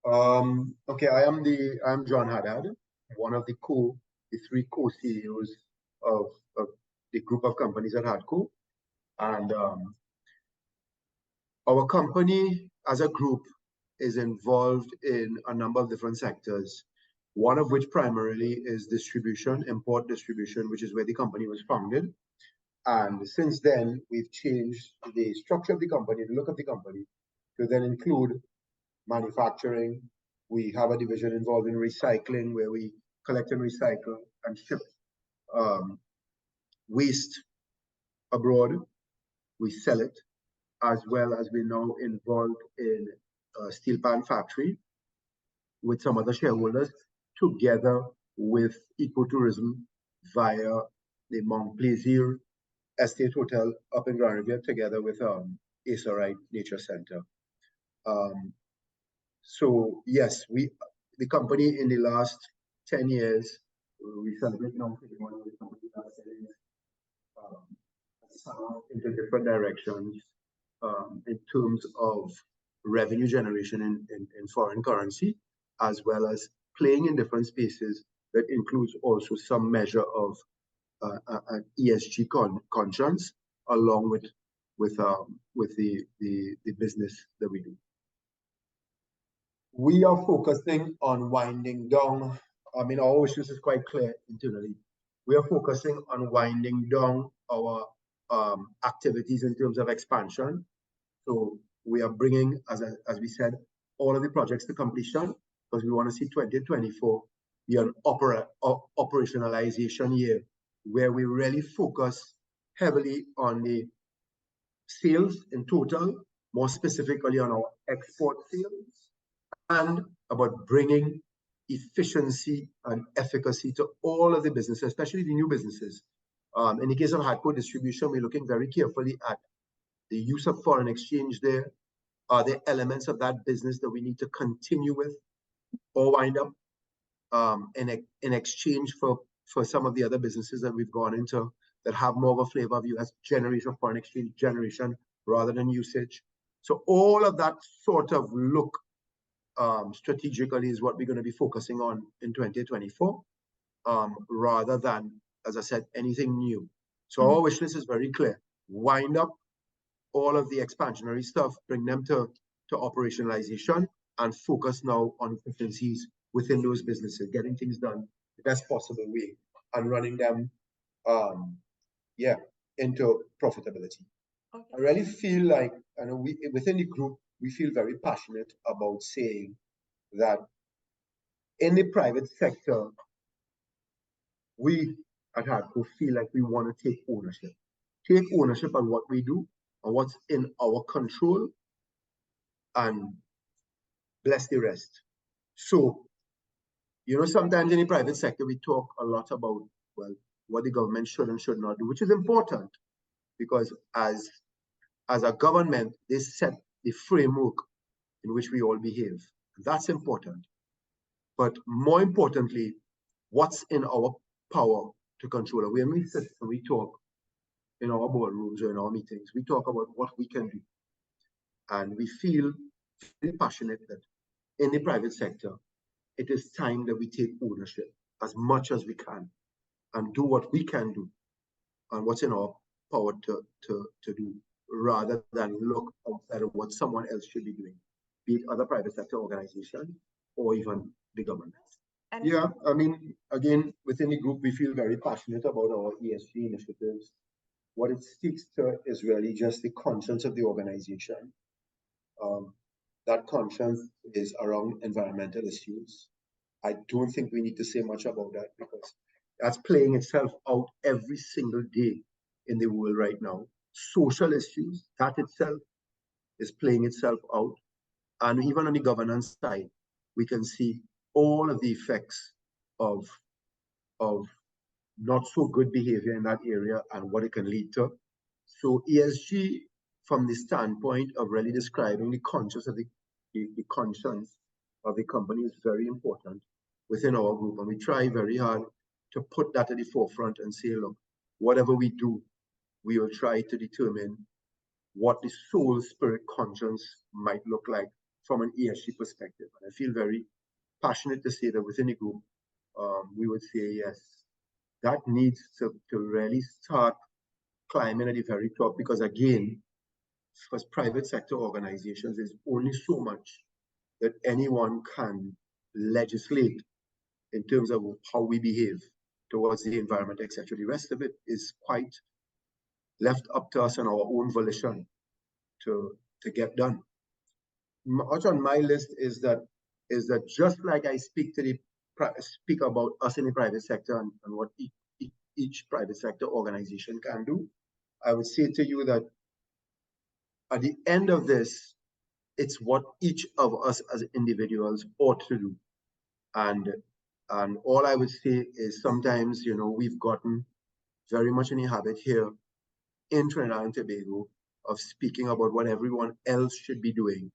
Okay, I'm John Hadad, one of the three co-CEOs of the group of companies at Hadco. And our company as a group is involved in a number of different sectors, one of which primarily is distribution, import distribution, which is where the company was founded. And since then, we've changed the structure of the company, the look of the company, to then include manufacturing. We have a division involved in recycling, where we collect and recycle and ship waste abroad. We sell it, as well as we're now involved in a steel pan factory with some other shareholders, together with ecotourism via the Mount Plaisir Estate Hotel up in Grand Riviere, together with Acerite Nature Center. So yes, the company in the last 10 years, we celebrate now one of the companies that selling into different directions in terms of revenue generation in foreign currency, as well as playing in different spaces that includes also some measure of an ESG conscience, along with the business that we do. We are focusing on winding down. I mean, our wishes is quite clear internally. We are focusing on winding down our activities in terms of expansion. So we are bringing, as we said, all of the projects to completion, because we want to see 2024 be an operationalization year, where we really focus heavily on the sales in total, more specifically on our export sales, and about bringing efficiency and efficacy to all of the businesses, especially the new businesses. In the case of Hadco distribution, we're looking very carefully at the use of foreign exchange there. Are there elements of that business that we need to continue with or wind up in exchange for some of the other businesses that we've gone into that have more of a flavor of US generation of foreign exchange generation rather than usage? So all of that sort of look strategically is what we're going to be focusing on in 2024, rather than, as I said, anything new. So our wish list is very clear. Wind up all of the expansionary stuff, bring them to operationalization, and focus now on efficiencies within those businesses, getting things done the best possible way and running them into profitability. Okay. I really feel like, and we within the group, we feel very passionate about saying that in the private sector, we at Hadco feel like we want to take ownership. Take ownership on what we do and what's in our control, and bless the rest. So, you know, sometimes in the private sector, we talk a lot about, well, what the government should and should not do, which is important, because as a government, they set the framework in which we all behave. That's important. But more importantly, what's in our power to control it. When we sit and we talk in our boardrooms or in our meetings, we talk about what we can do. And we feel very passionate that in the private sector, it is time that we take ownership as much as we can and do what we can do and what's in our power to do, rather than look outside of what someone else should be doing, be it other private sector organizations or even the government. Yeah, I mean, again, within the group, we feel very passionate about our ESG initiatives. What it speaks to is really just the conscience of the organization. That conscience is around environmental issues. I don't think we need to say much about that, because that's playing itself out every single day in the world right now. Social issues, that itself is playing itself out. And even on the governance side, we can see all of the effects of not so good behavior in that area and what it can lead to. So ESG, from the standpoint of really describing the conscience of the conscience of the company, is very important within our group. And we try very hard to put that at the forefront and say, look, whatever we do, we will try to determine what the soul, spirit, conscience might look like from an ESG perspective. I feel very passionate to say that within the group, we would say yes, that needs to really start climbing at the very top, because again, for private sector organizations, there's only so much that anyone can legislate in terms of how we behave towards the environment, etc. The rest of it is quite left up to us and our own volition to get done. Much on my list is that just like I speak about us in the private sector and what each private sector organization can do, I would say to you that at the end of this, it's what each of us as individuals ought to do. And all I would say is sometimes, you know, we've gotten very much in the habit here in Trinidad and Tobago of speaking about what everyone else should be doing,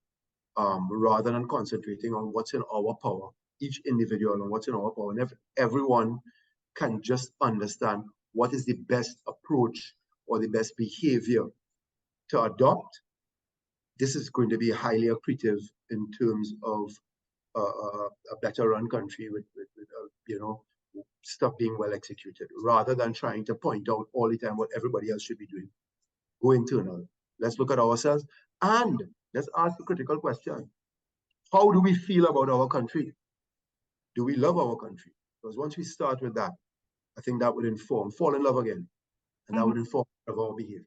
rather than concentrating on what's in our power, each individual, and what's in our power. And if everyone can just understand what is the best approach or the best behavior to adopt, this is going to be highly accretive in terms of a better run country with you know, stuff being well executed, rather than trying to point out all the time what everybody else should be doing. Go internal. Let's look at ourselves and let's ask the critical question. How do we feel about our country? Do we love our country? Because once we start with that, I think that would inform, fall in love again, and that would inform of our behavior.